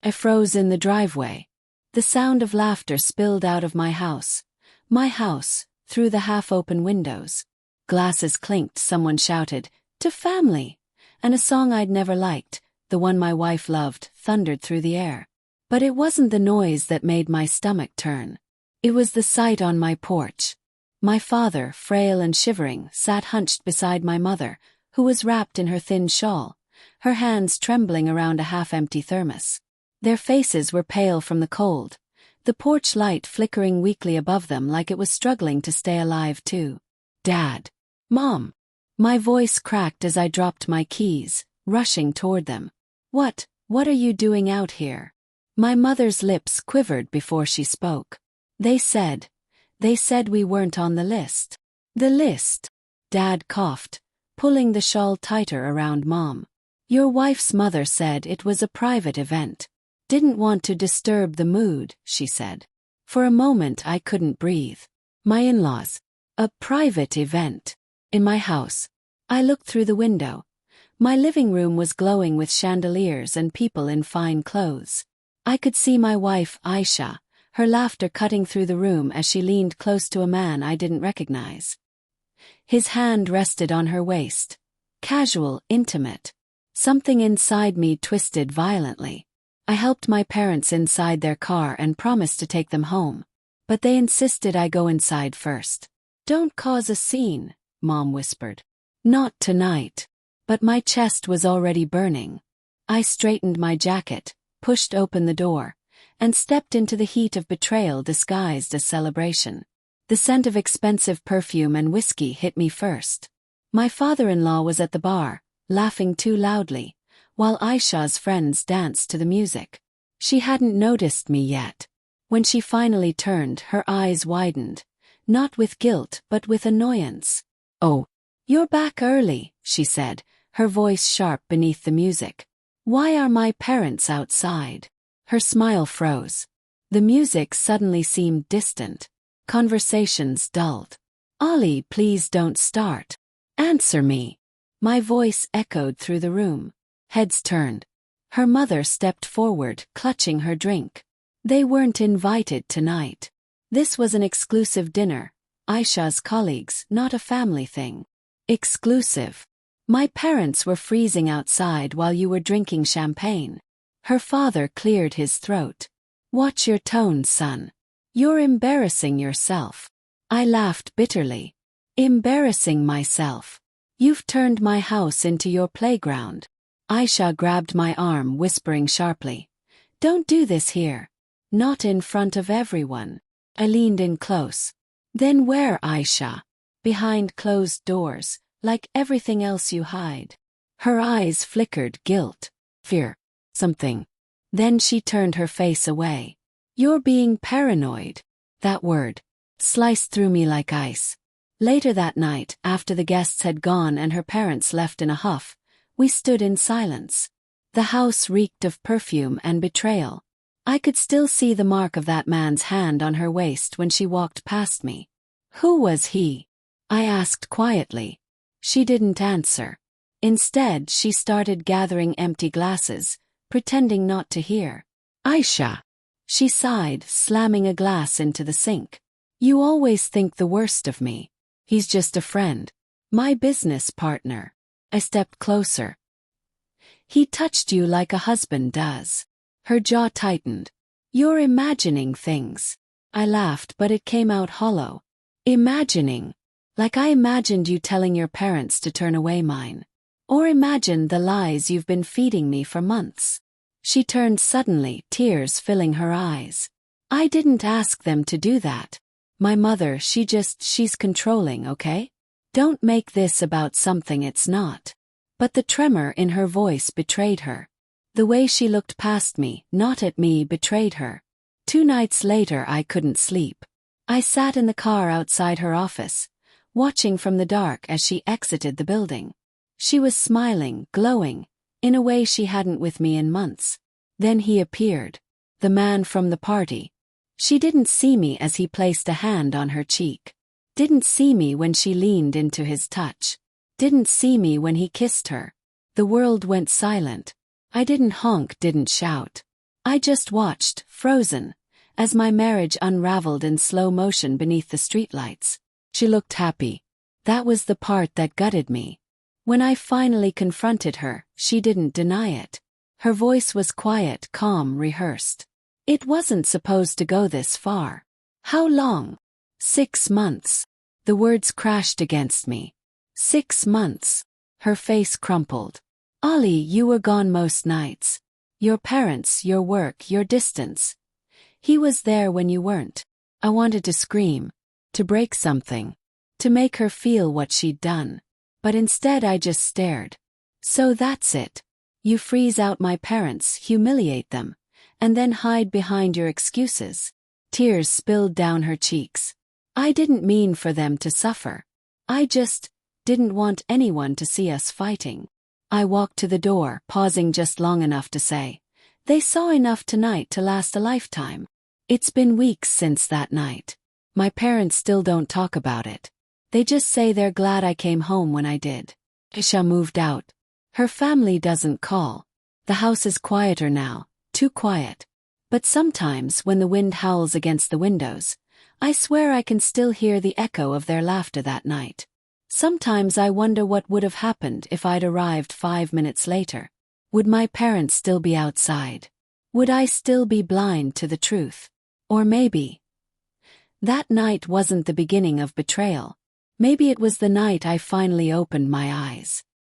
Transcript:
I froze in the driveway. The sound of laughter spilled out of my house, through the half-open windows. Glasses clinked, someone shouted, "To family!" And a song I'd never liked, the one my wife loved, thundered through the air. But it wasn't the noise that made my stomach turn. It was the sight on my porch. My father, frail and shivering, sat hunched beside my mother, who was wrapped in her thin shawl, her hands trembling around a half-empty thermos. Their faces were pale from the cold, the porch light flickering weakly above them like it was struggling to stay alive too. "Dad! Mom!" My voice cracked as I dropped my keys, rushing toward them. What are you doing out here?" My mother's lips quivered before she spoke. They said we weren't on the list." "The list?" Dad coughed, pulling the shawl tighter around Mom. "Your wife's mother said it was a private event. Didn't want to disturb the mood," she said. For a moment I couldn't breathe. My in-laws. A private event. In my house. I looked through the window. My living room was glowing with chandeliers and people in fine clothes. I could see my wife, Aisha, her laughter cutting through the room as she leaned close to a man I didn't recognize. His hand rested on her waist. Casual, intimate. Something inside me twisted violently. I helped my parents inside their car and promised to take them home. But they insisted I go inside first. "Don't cause a scene," Mom whispered. "Not tonight." But my chest was already burning. I straightened my jacket, pushed open the door, and stepped into the heat of betrayal disguised as celebration. The scent of expensive perfume and whiskey hit me first. My father-in-law was at the bar, laughing too loudly, while Aisha's friends danced to the music. She hadn't noticed me yet. When she finally turned, her eyes widened, not with guilt but with annoyance. "Oh, you're back early," she said, her voice sharp beneath the music. "Why are my parents outside?" Her smile froze. The music suddenly seemed distant. Conversations dulled. "Ollie, please don't start. Answer me." My voice echoed through the room. Heads turned. Her mother stepped forward, clutching her drink. They weren't invited tonight. This was an exclusive dinner. Aisha's colleagues, not a family thing. Exclusive. "My parents were freezing outside while you were drinking champagne." Her father cleared his throat. "Watch your tone, son. You're embarrassing yourself." I laughed bitterly. "Embarrassing myself? You've turned my house into your playground." Aisha grabbed my arm, whispering sharply, "Don't do this here. Not in front of everyone." I leaned in close. "Then where, Aisha?" "Behind closed doors, like everything else you hide." Her eyes flickered guilt, fear, something. Then she turned her face away. "You're being paranoid." That word sliced through me like ice. Later that night, after the guests had gone and her parents left in a huff, we stood in silence. The house reeked of perfume and betrayal. I could still see the mark of that man's hand on her waist when she walked past me. "Who was he?" I asked quietly. She didn't answer. Instead, she started gathering empty glasses, pretending not to hear. "Aisha," she sighed, slamming a glass into the sink. "You always think the worst of me. He's just a friend. My business partner." I stepped closer. "He touched you like a husband does." Her jaw tightened. "You're imagining things." I laughed, but it came out hollow. "Imagining? Like I imagined you telling your parents to turn away mine. Or imagined the lies you've been feeding me for months." She turned suddenly, tears filling her eyes. "I didn't ask them to do that. My mother, she's controlling, okay? Don't make this about something it's not." But the tremor in her voice betrayed her. The way she looked past me, not at me, betrayed her. 2 nights later I couldn't sleep. I sat in the car outside her office, watching from the dark as she exited the building. She was smiling, glowing, in a way she hadn't with me in months. Then he appeared. The man from the party. She didn't see me as he placed a hand on her cheek. Didn't see me when she leaned into his touch. Didn't see me when he kissed her. The world went silent. I didn't honk, didn't shout. I just watched, frozen, as my marriage unraveled in slow motion beneath the streetlights. She looked happy. That was the part that gutted me. When I finally confronted her, she didn't deny it. Her voice was quiet, calm, rehearsed. It wasn't supposed to go this far. How long? 6 months. The words crashed against me. 6 months. Her face crumpled. Ollie, you were gone most nights. Your parents, your work, your distance. He was there when you weren't. I wanted to scream, to break something, to make her feel what she'd done. But instead I just stared. So that's it. You freeze out my parents, humiliate them, and then hide behind your excuses. Tears spilled down her cheeks. I didn't mean for them to suffer. I just didn't want anyone to see us fighting. I walked to the door, pausing just long enough to say, they saw enough tonight to last a lifetime. It's been weeks since that night. My parents still don't talk about it. They just say they're glad I came home when I did. Isha moved out. Her family doesn't call. The house is quieter now, too quiet. But sometimes when the wind howls against the windows, I swear I can still hear the echo of their laughter that night. Sometimes I wonder what would have happened if I'd arrived 5 minutes later. Would my parents still be outside? Would I still be blind to the truth? Or maybe that night wasn't the beginning of betrayal. Maybe it was the night I finally opened my eyes.